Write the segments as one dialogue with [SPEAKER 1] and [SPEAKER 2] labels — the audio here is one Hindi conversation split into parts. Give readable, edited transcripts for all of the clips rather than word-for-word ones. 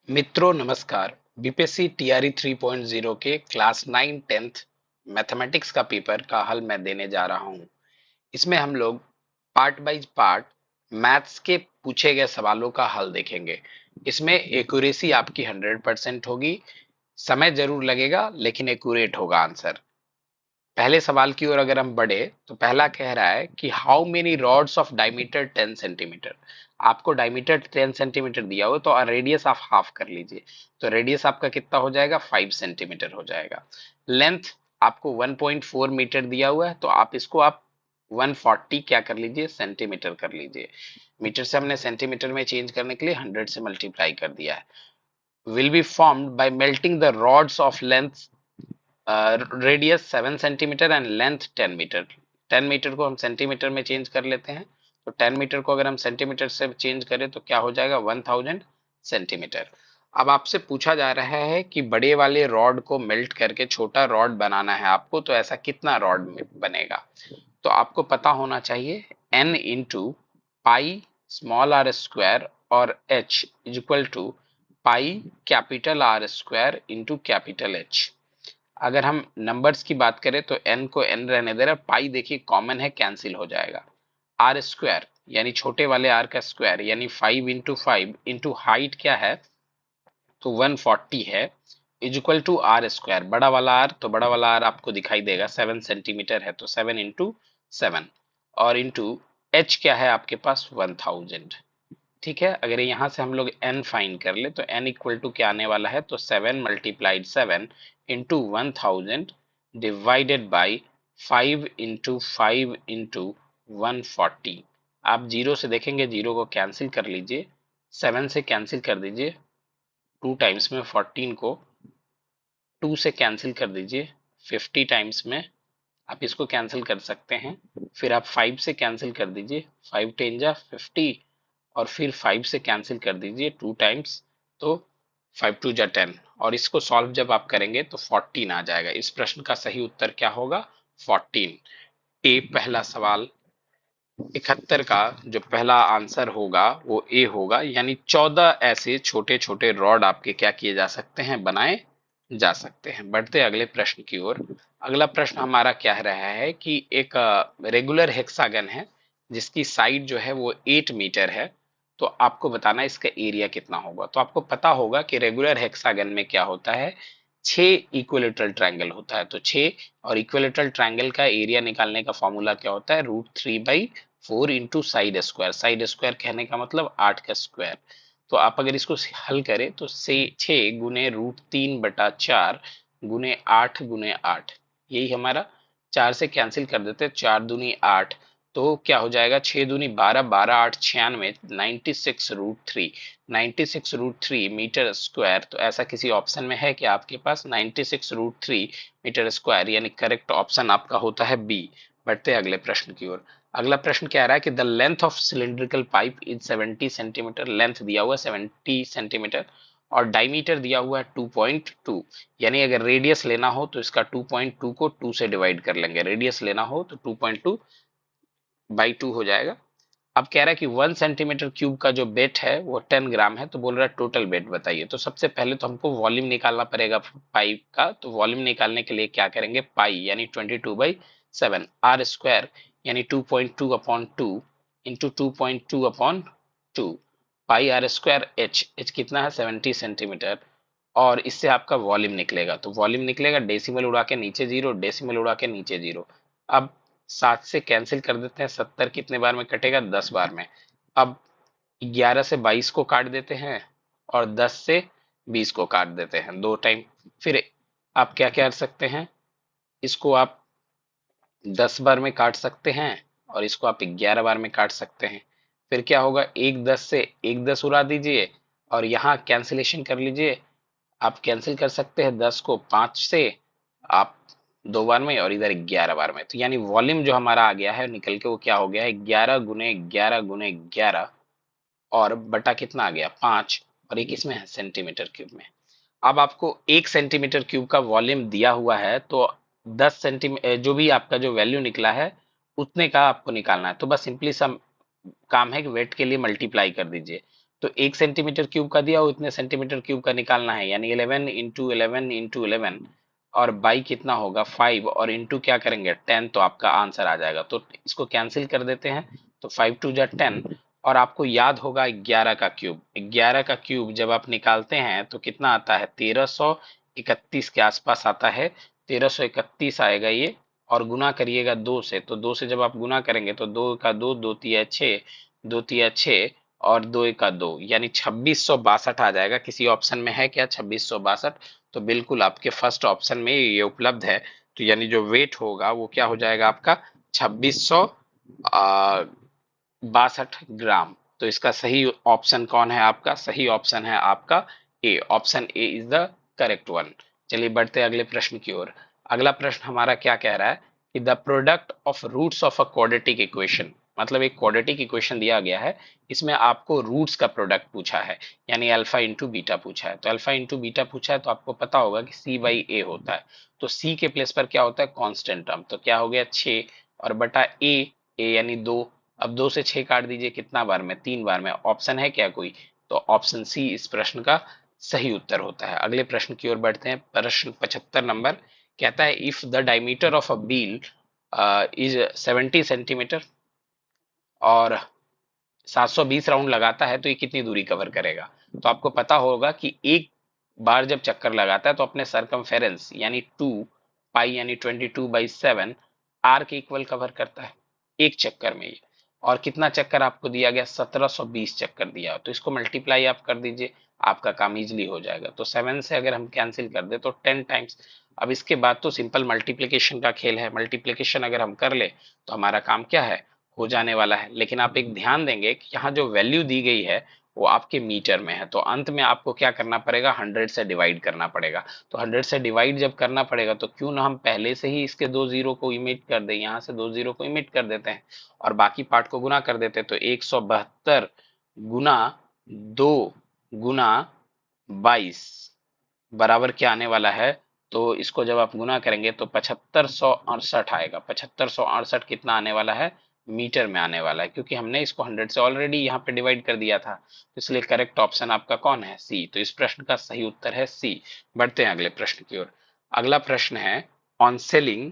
[SPEAKER 1] मित्रों नमस्कार। बीपीएससी टीआरई 3.0 के क्लास 9 10th मैथमेटिक्स का पेपर का हल मैं देने जा रहा हूं। इसमें हम लोग पार्ट बाय पार्ट मैथ्स के पूछे गए सवालों का हल देखेंगे। इसमें एक्यूरेसी आपकी 100% होगी। समय जरूर लगेगा लेकिन एक्यूरेट होगा आंसर। पहले सवाल की ओर अगर हम बढ़े तो पहला कह रहा है कि how many rods of diameter 10 centimetre. आपको डायमीटर 10 सेंटीमीटर दिया हो तो रेडियस आप हाफ कर लीजिए। तो रेडियस आपका कितना हो जाएगा, 5 सेंटीमीटर हो जाएगा। लेंथ आपको 1.4 मीटर दिया हुआ है तो आप 140 क्या कर लीजिए, सेंटीमीटर कर लीजिए। मीटर से हमने सेंटीमीटर में चेंज करने के लिए 100 से मल्टीप्लाई कर दिया है। Will be formed by melting the rods of length radius 7 centimetre and length 10 metre. 10 metre को हम सेंटीमीटर में चेंज कर लेते हैं। तो 10 मीटर को अगर हम सेंटीमीटर से चेंज करें तो क्या हो जाएगा, 1000 सेंटीमीटर। अब आपसे पूछा जा रहा है कि बड़े वाले रॉड को मेल्ट करके छोटा रॉड बनाना है आपको, तो ऐसा कितना रॉड बनेगा। तो आपको पता होना चाहिए n into pi small R square और h is equal to pi capital R square into capital H. अगर हम नंबर्स की बात करें तो n को n रहने दे रहा है, पाई देखिए कॉमन है, कैंसिल हो जाएगा। आर स्क्वायर यानी छोटे वाले आर का स्क्वायर यानी 5 इंटू हाइट क्या है, तो 140 है, is equal to r square. बड़ा वाला आर, तो बड़ा वाला आर आपको दिखाई देगा 7 सेंटीमीटर है तो 7 इंटू 7 और इंटू एच क्या है आपके पास 1000। ठीक है, अगर यहाँ से हम लोग n फाइंड कर ले तो n इक्वल टू क्या आने वाला है, तो 7 multiplied 7 into 1000 divided by 5 into 140। आप जीरो से देखेंगे, जीरो को कैंसिल कर लीजिए, 7 से कैंसिल कर दीजिए, 2 टाइम्स में 14 को 2 से कैंसिल कर दीजिए, 50 टाइम्स में आप इसको कैंसिल कर सकते हैं। फिर आप 5 से कैंसिल कर दीजिए, 5 टेन जा 50 और फिर 5 से कैंसिल कर दीजिए 2 टाइम्स, तो 5 टू जा 10 और इसको सॉल्व जब आप करेंगे तो 14 आ जाएगा। इस प्रश्न का सही उत्तर क्या होगा, 14। ए पहला सवाल 71 का जो पहला आंसर होगा वो ए होगा, यानी 14 ऐसे छोटे छोटे रॉड आपके क्या किए जा सकते हैं, बनाए जा सकते हैं। बढ़ते अगले प्रश्न की ओर। अगला प्रश्न हमारा क्या रहा है कि एक रेगुलर हेक्सागन है जिसकी साइड जो है वो 8 मीटर है। तो आपको बताना है इसका एरिया कितना होगा। तो आपको पता होगा कि रेगुलर हेक्सागन में क्या होता है, 6 इक्विलेटरल ट्रायंगल होता है। तो 6 और इक्विलेटरल ट्रायंगल का एरिया निकालने का फॉर्मूला क्या होता है, √3/4 into side square. Side square कहने का मतलब 8 का स्क्वायर। तो आप अगर इसको हल करें तो से 6 गुने √3/4 गुने 8 यही हमारा, 4 से कैंसिल कर देते हैं, 4 दूनी 8, तो क्या हो जाएगा, 6 दूनी 12, 12 8 96, 96 √3 मीटर स्क्वायर। तो ऐसा किसी ऑप्शन में है कि आपके पास 96 √3 मीटर स्क्वायर, यानी करेक्ट ऑप्शन आपका होता है बी। बढ़ते हैं अगले प्रश्न की ओर। अगला प्रश्न क्या आ रहा है कि the length of cylindrical pipe is 70 centimetre. Length दिया हुआ है 70 सेंटीमीटर और डायमीटर दिया हुआ है 2.2। यानी अगर रेडियस लेना हो तो इसका 2.2 को 2 से डिवाइड कर लेंगे। रेडियस लेना हो तो 2.2/2 हो जाएगा। अब कह रहा है कि 1 सेंटीमीटर क्यूब का जो वेट है वो 10 ग्राम है। तो बोल रहा है टोटल वेट बताइए। तो सबसे पहले तो हमको वॉल्यूम निकालना पड़ेगा पाइप का। तो वॉल्यूम निकालने के लिए क्या करेंगे, पाई यानी 22/7 आर स्क्वायर यानी 2.2/2 into 2.2/2 pi r square h कितना है 70 सेंटीमीटर। और इससे आपका वॉल्यूम निकलेगा। तो वॉल्यूम निकलेगा, डेसिमल उड़ा के नीचे जीरो, डेसिमल उड़ा के नीचे जीरो। अब 7 से कैंसिल कर देते हैं, 70 कितने बार में कटेगा, 10 बार में। अब 11 से 22 को काट देते हैं और 10 से 20 को काट देते हैं 2 टाइम। फिर आप क्या क्या कर सकते हैं, इसको आप 10 बार में काट सकते हैं और इसको आप 11 बार में काट सकते हैं। फिर क्या होगा, एक 10 से एक 10 उड़ा दीजिए और यहाँ कैंसिलेशन कर लीजिए। आप कैंसिल कर सकते हैं 10 को 5 से, आप 2 बार में और इधर 11 बार में। तो यानी वॉल्यूम जो हमारा आ गया है निकल के वो क्या हो गया है, 11 गुने 11 और बटा कितना आ गया 5 और एक इसमें है सेंटीमीटर क्यूब में। अब आपको 1 सेंटीमीटर क्यूब का वॉल्यूम दिया हुआ है तो 10 सेंटीमीटर जो भी आपका जो वैल्यू निकला है उतने का आपको निकालना है। तो बस सिंपली सा काम है कि वेट के लिए मल्टीप्लाई कर दीजिए। तो 1 सेंटीमीटर क्यूब का दिया, उतने सेंटीमीटर क्यूब का निकालना है, यानी 11 × 11 × 11 और बाई कितना होगा 5 और इंटू क्या करेंगे 10, तो आपका आंसर आ जाएगा। तो इसको कैंसिल कर देते हैं, तो 5 × 2 = 10 और आपको याद होगा 11 का क्यूब, 11 का क्यूब जब आप निकालते हैं तो कितना आता है 1331 के आसपास आता है, 1331 आएगा ये, और गुना करिएगा 2 से, तो 2 से जब आप गुना करेंगे तो 2 का 2, 2 तिया 6, 2 तिया 6 और 2 का 2, यानी 2662 आ जाएगा। किसी ऑप्शन में है क्या 2662? तो बिल्कुल आपके फर्स्ट ऑप्शन में ये उपलब्ध है। तो यानी जो वेट होगा वो क्या हो जाएगा आपका 2662 ग्राम। तो इसका सही ऑप्शन कौन है? आपका सही ऑप्शन है आपका A, option A is the correct one. चलिए बढ़ते हैं अगले प्रश्न की ओर। अगला प्रश्न हमारा क्या कह रहा है कि the product of roots of a quadratic equation, मतलब एक क्वाड्रेटिक इक्वेशन दिया गया है, इसमें आपको रूट्स का प्रोडक्ट पूछा है, यानी अल्फा इंटू बीटा पूछा है। तो अल्फा इंटू बीटा पूछा है तो आपको पता होगा कि सी बाई ए होता है, तो सी के प्लेस पर क्या होता है कांस्टेंट टर्म, तो क्या हो गया 6 और बटा ए, ए यानी 2। अब 2 से 6 काट दीजिए, कितना बार में 3 बार में, ऑप्शन है क्या कोई? तो ऑप्शन सी इस प्रश्न का सही उत्तर होता है। अगले प्रश्न की ओर बढ़ते हैं। प्रश्न 75 नंबर कहता है if the diameter of a bill is 70 centimetre और 720 राउंड लगाता है तो ये कितनी दूरी कवर करेगा? तो आपको पता होगा कि एक बार जब चक्कर लगाता है तो अपने सरकमफेरेंस यानी 2 पाई यानी 22/7 आर के इक्वल कवर करता है एक चक्कर में ये। और कितना चक्कर आपको दिया गया 1720 चक्कर दिया, तो इसको मल्टीप्लाई आप कर दीजिए, आपका काम इजिली हो जाएगा। तो 7 से अगर हम कैंसिल कर दे तो 10 टाइम्स। अब इसके बाद तो सिंपल मल्टीप्लिकेशन का खेल है, मल्टीप्लिकेशन अगर हम कर ले तो हमारा काम क्या है हो जाने वाला है। लेकिन आप एक ध्यान देंगे कि यहाँ जो वैल्यू दी गई है वो आपके मीटर में है, तो अंत में आपको क्या करना पड़ेगा 100 से डिवाइड करना पड़ेगा। तो 100 से डिवाइड जब करना पड़ेगा तो क्यों ना हम पहले से ही इसके 2 जीरो को इमिट कर दें, यहाँ से 2 जीरो को इमिट कर देते हैं और बाकी पार्ट को गुना कर देते हैं। तो 172 गुना 2 गुना 22 बराबर क्या आने वाला है? तो इसको जब आप गुना करेंगे तो 7568 आएगा। 7568 कितना आने वाला है? मीटर में आने वाला है, क्योंकि हमने इसको 100 से ऑलरेडी यहाँ पे डिवाइड कर दिया था। तो इसलिए करेक्ट ऑप्शन आपका कौन है? सी। तो इस प्रश्न का सही उत्तर है सी। बढ़ते हैं अगले प्रश्न की ओर। अगला प्रश्न है on selling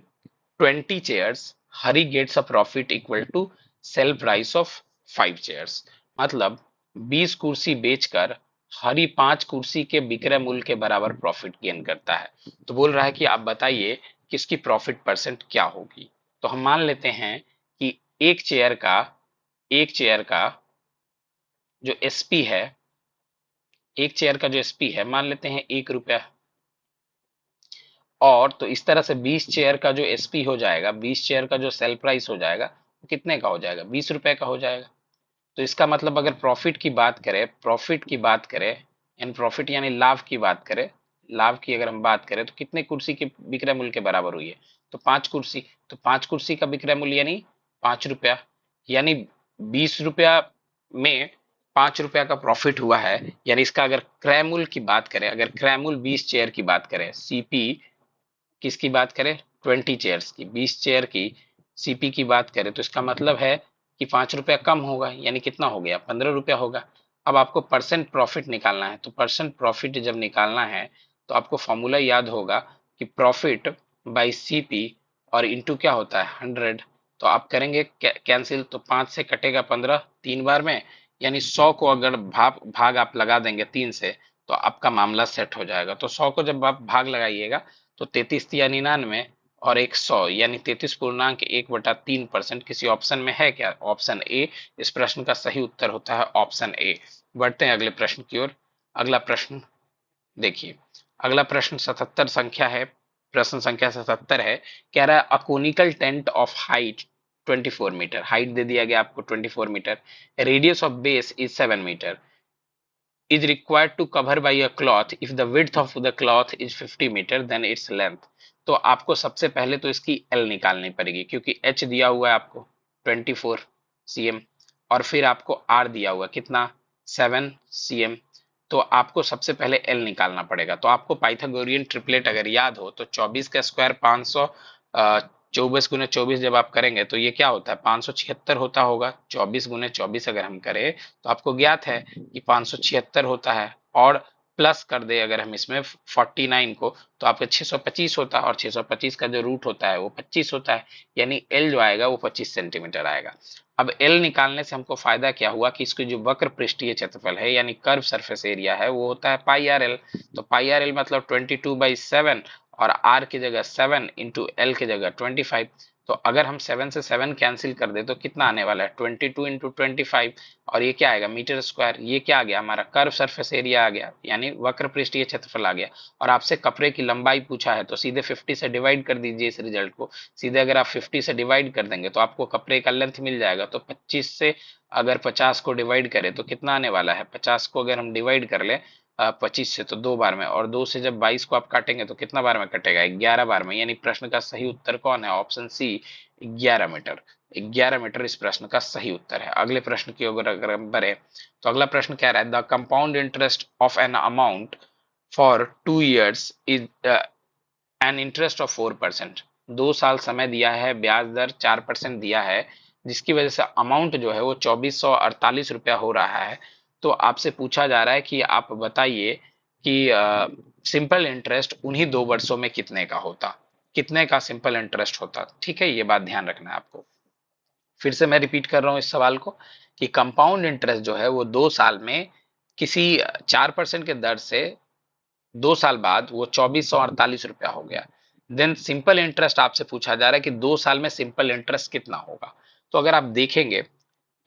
[SPEAKER 1] 20 chairs Hari gets a profit equal to sell price of 5 chairs, मतलब 20 कुर्सी बेचकर हरी 5 कुर्सी के विक्रय मूल्य के बराबर प्रॉफिट गेन करता है। तो बोल रहा है कि आप बताइए कि इसकी प्रॉफिट परसेंट क्या होगी। तो हम मान लेते हैं कि एक चेयर का जो एसपी है, एक चेयर का जो एसपी है मान लेते हैं 1 रुपया, और तो इस तरह से 20 चेयर का जो एसपी हो जाएगा, 20 चेयर का जो सेल प्राइस हो जाएगा वो कितने का हो जाएगा? 20 रुपए का हो जाएगा। तो इसका मतलब अगर प्रॉफिट की बात करें यानी प्रॉफिट यानी लाभ की बात करें, लाभ की अगर हम बात करें तो कितने कुर्सी के विक्रय मूल्य के बराबर हुई है? तो 5 कुर्सी। तो 5 कुर्सी का विक्रय मूल्य यानी 5 रुपया, यानी 20 रुपया में 5 रुपया का प्रॉफिट हुआ है। यानी इसका अगर क्रय मूल्य की बात करें, अगर क्रय मूल्य 20 चेयर की बात करें, सीपी किसकी बात करें 20 चेयर्स की, 20 चेयर की सीपी की बात करें, तो इसका मतलब है कि 5 रुपया कम होगा, यानी कितना हो गया 15 रुपया होगा। अब आपको परसेंट प्रॉफिट निकालना है, तो परसेंट प्रॉफिट जब निकालना है तो आपको फॉर्मूला याद होगा कि प्रॉफिट बाई सीपी और इंटू क्या होता है 100। तो आप करेंगे कैंसिल, तो 5 से कटेगा 15 3 बार में, यानी 100 को अगर भाग भाग आप लगा देंगे 3 से तो आपका मामला सेट हो जाएगा। तो 100 को जब आप भाग लगाइएगा तो 33 या 99 और 100 यानी 33.1/3%। किसी ऑप्शन में है क्या? ऑप्शन ए इस प्रश्न का सही उत्तर होता है, ऑप्शन ए। बढ़ते हैं अगले प्रश्न की ओर। अगला प्रश्न देखिए, अगला प्रश्न 77 संख्या है, प्रश्न संख्या 77 है। कह रहा है a conical tent of height 24 metre, height दे दिया गया आपको 24 metre, radius of base is 7 metre, is required to cover by a cloth if the width of the cloth is 50 metre then its length। तो आपको सबसे पहले तो इसकी L निकालनी पड़ेगी, क्योंकि H दिया हुआ है आपको 24 cm और फिर आपको R दिया हुआ कितना 7 cm। तो आपको सबसे पहले L निकालना पड़ेगा। तो आपको पाइथागोरियन ट्रिपलेट अगर याद हो तो 24 का स्क्वायर 500, 24 गुने 24 जब आप करेंगे तो ये क्या होता है, 576 होता होगा। 24 गुने 24 अगर हम करें तो आपको ज्ञात है कि 576 होता है, और प्लस कर दे अगर हम इसमें 49 को तो आपका 625 होता है, और 625 का जो रूट होता है वो 25 होता है, यानी एल जो आएगा वो 25 सेंटीमीटर आएगा। अब एल निकालने से हमको फायदा क्या हुआ कि इसकी जो वक्र पृष्ठीय क्षेत्रफल है यानी कर्व सरफेस एरिया है वो होता है पाई आर एल। तो पाई आर एल मतलब 22/7, और r की जगह 7 इंटू एल की जगह 25। तो अगर हम 7 से 7 कैंसिल कर दे तो कितना आने वाला है, 22 इंटू 25, और ये क्या आएगा मीटर स्क्वायर। ये क्या आ गया हमारा कर्व सरफेस एरिया आ गया, यानी वक्र पृष्ठीय क्षेत्रफल आ गया। और आपसे कपड़े की लंबाई पूछा है तो सीधे 50 से डिवाइड कर दीजिए इस रिजल्ट को। सीधे अगर आप 50 से डिवाइड कर देंगे तो आपको कपड़े का लेंथ मिल जाएगा। तो 25 से अगर 50 को डिवाइड करें तो कितना आने वाला है, 50 को अगर हम डिवाइड कर ले 25 से तो 2 बार में, और 2 से जब 22 को आप काटेंगे तो कितना बार में कटेगा, 11 बार में। यानी प्रश्न का सही उत्तर कौन है, ऑप्शन सी 11 मीटर। 11 मीटर इस प्रश्न का सही उत्तर है। अगले प्रश्न की ओर अगर हम बढ़े तो अगला प्रश्न क्या रहा है, the compound interest of an amount for 2 years is an interest of 4%। 2 साल समय दिया है, ब्याज दर 4% दिया है, जिसकी वजह से अमाउंट जो है वो 2448 रुपया हो रहा है। तो आपसे पूछा जा रहा है कि आप बताइए कि सिंपल इंटरेस्ट उन्हीं 2 वर्षों में कितने का होता, कितने का सिंपल इंटरेस्ट होता। ठीक है, ये बात ध्यान रखना है आपको। फिर से मैं रिपीट कर रहा हूँ इस सवाल को कि कंपाउंड इंटरेस्ट जो है वो 2 साल में किसी 4% के दर से 2 साल बाद वो 2448 रुपया हो गया। देन सिंपल इंटरेस्ट आपसे पूछा जा रहा है कि 2 साल में सिंपल इंटरेस्ट कितना होगा। तो अगर आप देखेंगे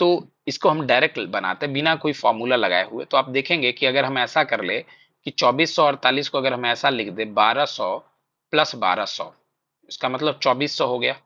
[SPEAKER 1] तो इसको हम डायरेक्ट बनाते हैं बिना कोई फॉर्मूला लगाए हुए। तो आप देखेंगे कि अगर हम ऐसा कर ले कि 2448 को अगर हम ऐसा लिख दे 1200 प्लस 1200, इसका मतलब 2400 हो गया,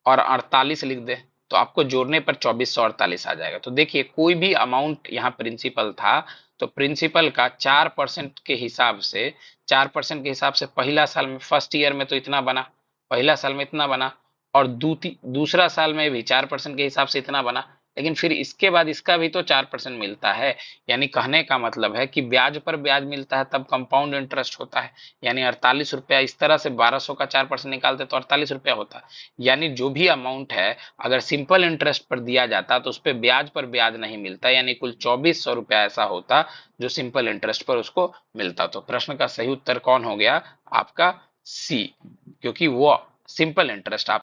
[SPEAKER 1] और 48 लिख दे तो आपको जोड़ने पर 2448 आ जाएगा। तो देखिए कोई भी अमाउंट यहाँ प्रिंसिपल था तो प्रिंसिपल का 4% के हिसाब से, 4% के हिसाब से पहला साल में फर्स्ट ईयर में तो इतना बना, पहला साल में इतना बना, और दूसरा साल में भी 4% के हिसाब से इतना बना, लेकिन फिर इसके बाद इसका भी तो 4% मिलता है। यानी कहने का मतलब है कि ब्याज पर ब्याज मिलता है तब कंपाउंड इंटरेस्ट होता है। यानी 48 रुपया, इस तरह से 1200 का 4% निकालते तो 48 रुपया होता। यानी जो भी अमाउंट है अगर सिंपल इंटरेस्ट पर दिया जाता तो उस पर ब्याज नहीं मिलता, यानी कुल 2400 रुपया ऐसा होता जो सिंपल इंटरेस्ट पर उसको मिलता। तो प्रश्न का सही उत्तर कौन हो गया आपका, सी, क्योंकि वो सिंपल इंटरेस्ट आप